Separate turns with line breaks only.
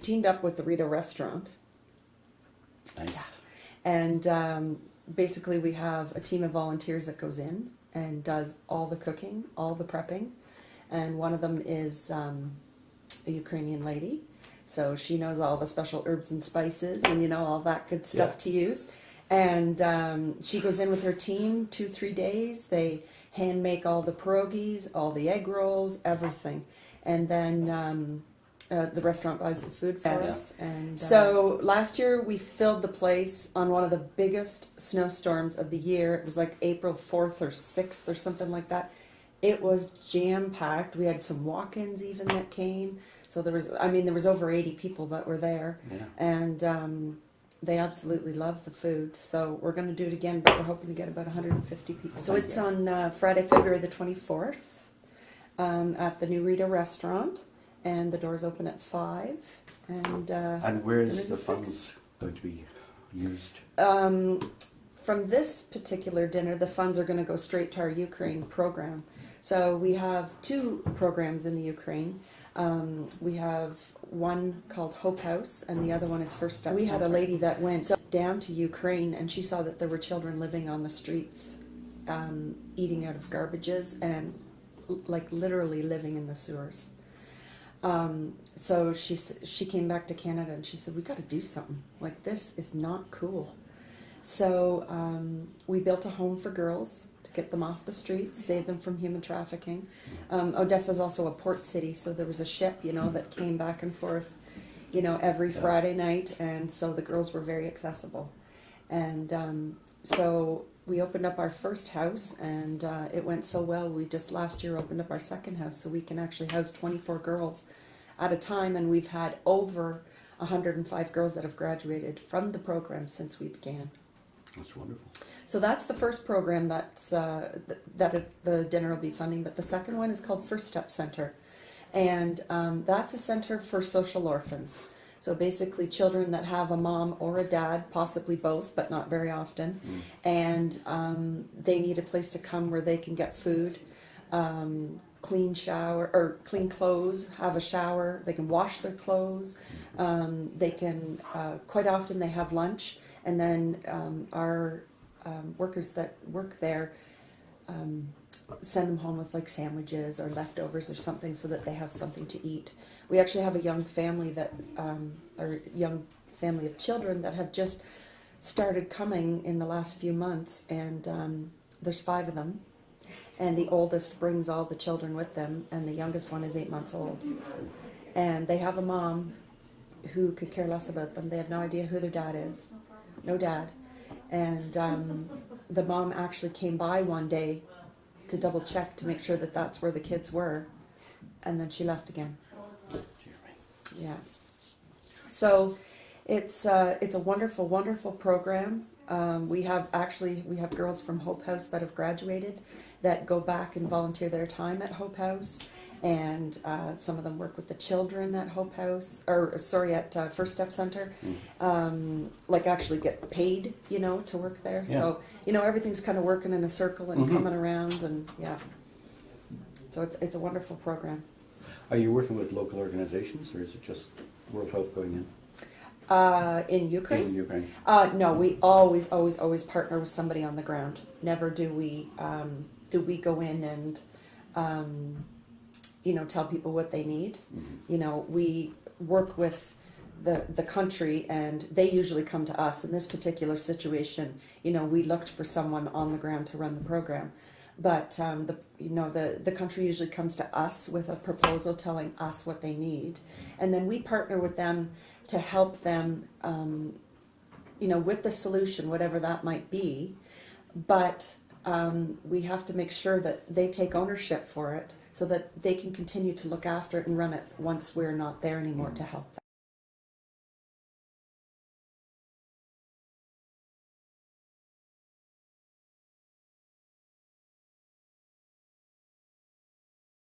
teamed up with the Rideau Restaurant.
Nice.
Yeah. And basically we have a team of volunteers that goes in and does all the cooking, all the prepping. And one of them is a Ukrainian lady. So she knows all the special herbs and spices and, you know, all that good stuff to use. And she goes in with her team 2-3 days. They hand make all the pierogies, all the egg rolls, everything. And then the restaurant buys the food for us. And so last year we filled the place on one of the biggest snowstorms of the year. It was like April 4th or 6th or something like that. It was jam-packed. We had some walk-ins even that came. So there was, I mean, there was over 80 people that were there. Yeah. And they absolutely love the food. So we're going to do it again, but we're hoping to get about 150 people. So it's on Friday, February the 24th at the new Rideau Restaurant. And the doors open at 5. And
where is the funds going to be used?
From this particular dinner, the funds are going to go straight to our Ukraine program. So we have 2 programs in the Ukraine. We have one called Hope House, and the other one is First Step. We had a lady that went down to Ukraine, and she saw that there were children living on the streets, eating out of garbages, and like literally living in the sewers. So she came back to Canada and she said, we got to do something. Like, this is not cool. So we built a home for girls to get them off the streets, save them from human trafficking. Odessa is also a port city, so there was a ship, you know, that came back and forth, you know, every Friday night, and so the girls were very accessible. And so we opened up our first house, and it went so well, we just last year opened up our second house, so we can actually house 24 girls at a time, and we've had over 105 girls that have graduated from the program since we began.
That's wonderful. So
that's the first program that's, the dinner will be funding, but the second one is called First Step Center, and that's a center for social orphans. So basically children that have a mom or a dad, possibly both, but not very often, and they need a place to come where they can get food, clean shower, or clean clothes, have a shower, they can wash their clothes, they can, quite often they have lunch, and then our workers that work there send them home with like sandwiches or leftovers or something so that they have something to eat. We actually have a young family that, or young family of children that have just started coming in the last few months, and there's 5 of them, and the oldest brings all the children with them, and the youngest one is 8 months old, and they have a mom who could care less about them. They have no idea who their dad is, no dad, and the mom actually came by one day to double check to make sure that that's where the kids were, and then she left again. Yeah. So it's a wonderful, wonderful program. We have girls from Hope House that have graduated that go back and volunteer their time at Hope House, and some of them work with the children at Hope House, or sorry, at First Step Center, like actually get paid, you know, to work there. Yeah. So, you know, everything's kind of working in a circle and coming around, and yeah. So it's a wonderful program.
Are you working with local organizations, or is it just World Health going in?
In Ukraine?
In Ukraine.
No, we always partner with somebody on the ground. Never do we go in and you know, tell people what they need. You know, we work with the country, and they usually come to us. In this particular situation, you know, we looked for someone on the ground to run the program. But the country usually comes to us with a proposal telling us what they need, and then we partner with them to help them, you know, with the solution, whatever that might be. But we have to make sure that they take ownership for it, so that they can continue to look after it and run it once we're not there anymore to help them.